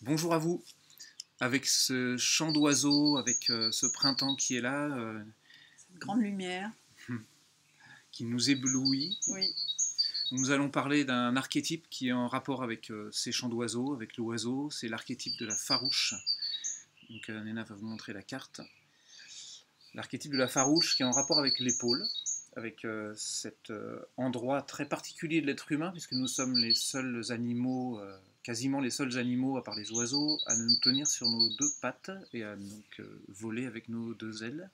Bonjour à vous, avec ce chant d'oiseaux, avec ce printemps qui est là, Cette grande lumière, qui nous éblouit. oui. Nous allons parler d'un archétype qui est en rapport avec ces chants d'oiseaux, avec l'oiseau, c'est l'archétype de la farouche. Donc Nena va vous montrer la carte. L'archétype de la farouche qui est en rapport avec l'épaule, avec cet endroit très particulier de l'être humain, puisque nous sommes les seuls animaux, quasiment les seuls animaux, à part les oiseaux, à nous tenir sur nos deux pattes et à donc voler avec nos deux ailes.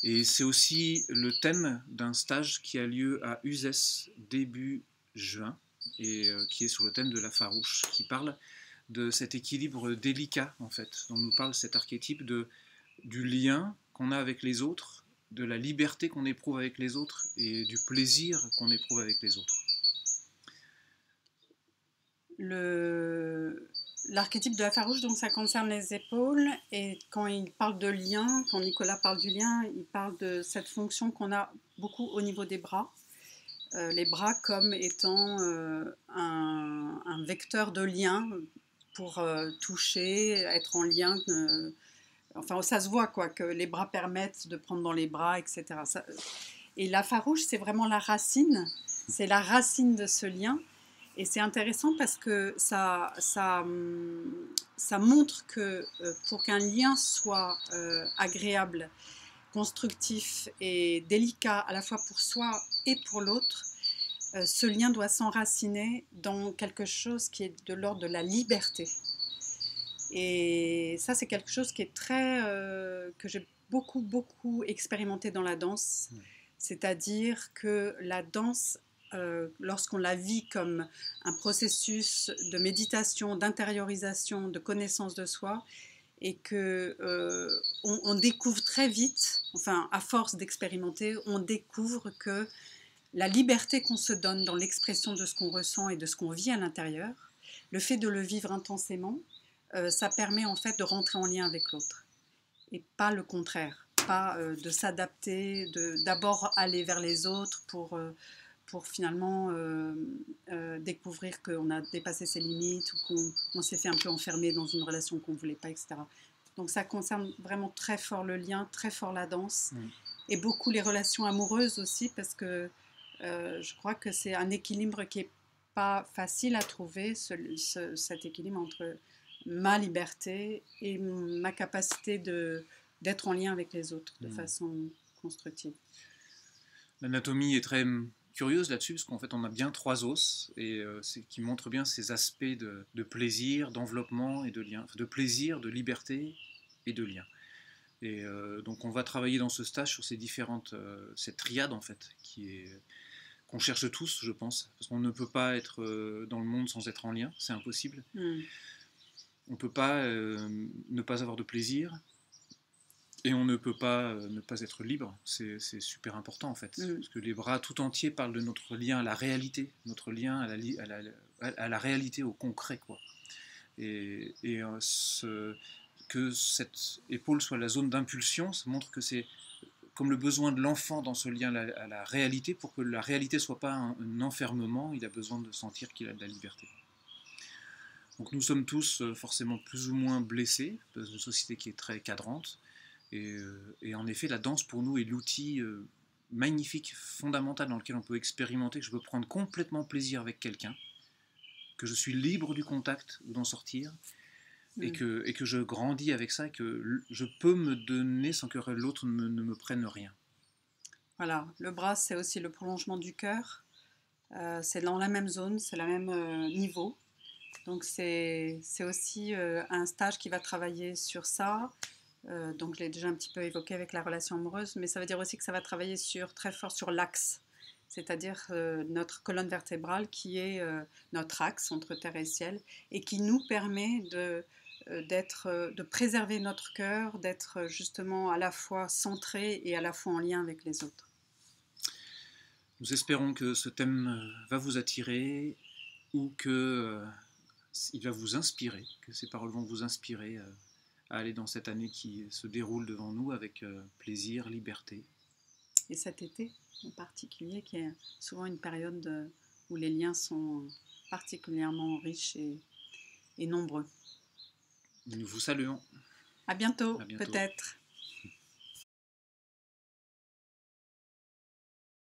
Et c'est aussi le thème d'un stage qui a lieu à Uzès début juin, et qui est sur le thème de la farouche, qui parle de cet équilibre délicat, en fait, dont nous parle cet archétype du lien qu'on a avec les autres, de la liberté qu'on éprouve avec les autres et du plaisir qu'on éprouve avec les autres. L'archétype de la farouche, donc ça concerne les épaules, et quand il parle de lien, quand Nicolas parle du lien, il parle de cette fonction qu'on a beaucoup au niveau des bras. Les bras comme étant un vecteur de lien pour toucher, être en lien. Enfin, ça se voit quoi, que les bras permettent de prendre dans les bras, etc. Et la farouche, c'est vraiment la racine. C'est la racine de ce lien. Et c'est intéressant parce que ça montre que pour qu'un lien soit agréable, constructif et délicat à la fois pour soi et pour l'autre, ce lien doit s'enraciner dans quelque chose qui est de l'ordre de la liberté. Et ça, c'est quelque chose qui est que j'ai beaucoup expérimenté dans la danse. C'est-à-dire que la danse, lorsqu'on la vit comme un processus de méditation, d'intériorisation, de connaissance de soi, et que on découvre très vite, enfin à force d'expérimenter, on découvre que la liberté qu'on se donne dans l'expression de ce qu'on ressent et de ce qu'on vit à l'intérieur, le fait de le vivre intensément, ça permet en fait de rentrer en lien avec l'autre et pas le contraire, pas de s'adapter, d'abord aller vers les autres pour finalement découvrir qu'on a dépassé ses limites ou qu'on s'est fait un peu enfermer dans une relation qu'on ne voulait pas, etc. Donc ça concerne vraiment très fort le lien, très fort la danse et beaucoup les relations amoureuses aussi parce que je crois que c'est un équilibre qui n'est pas facile à trouver, cet équilibre entre ma liberté et ma capacité d'être en lien avec les autres de façon constructive. L'anatomie est très curieuse là-dessus, parce qu'en fait on a bien trois os, et qui montrent bien ces aspects de plaisir, d'enveloppement et de lien, enfin, de plaisir, de liberté et de lien. Et donc on va travailler dans ce stage sur ces différentes, cette triade en fait, qu'on cherche tous, je pense, parce qu'on ne peut pas être dans le monde sans être en lien, c'est impossible. On ne peut pas ne pas avoir de plaisir, et on ne peut pas ne pas être libre. C'est super important en fait, parce que les bras tout entiers parlent de notre lien à la réalité, notre lien à la réalité, au concret, quoi. Et que cette épaule soit la zone d'impulsion, ça montre que c'est comme le besoin de l'enfant dans ce lien à la réalité. Pour que la réalité ne soit pas un enfermement, il a besoin de sentir qu'il a de la liberté. Donc nous sommes tous forcément plus ou moins blessés dans une société qui est très cadrante. Et en effet, la danse pour nous est l'outil magnifique, fondamental, dans lequel on peut expérimenter, que je peux prendre complètement plaisir avec quelqu'un, que je suis libre du contact ou d'en sortir, et que je grandis avec ça, et que je peux me donner sans que l'autre ne me prenne rien. Voilà, le bras c'est aussi le prolongement du cœur, c'est dans la même zone, c'est le même niveau. Donc c'est aussi un stage qui va travailler sur ça. Donc je l'ai déjà un petit peu évoqué avec la relation amoureuse, mais ça veut dire aussi que ça va travailler très fort sur l'axe, c'est-à-dire notre colonne vertébrale qui est notre axe entre terre et ciel et qui nous permet de préserver notre cœur, d'être justement à la fois centré et à la fois en lien avec les autres. Nous espérons que ce thème va vous attirer, ou que il va vous inspirer, que ces paroles vont vous inspirer à aller dans cette année qui se déroule devant nous avec plaisir, liberté. Et cet été en particulier, qui est souvent une période où les liens sont particulièrement riches et nombreux. Nous vous saluons. À bientôt, À bientôt. peut-être.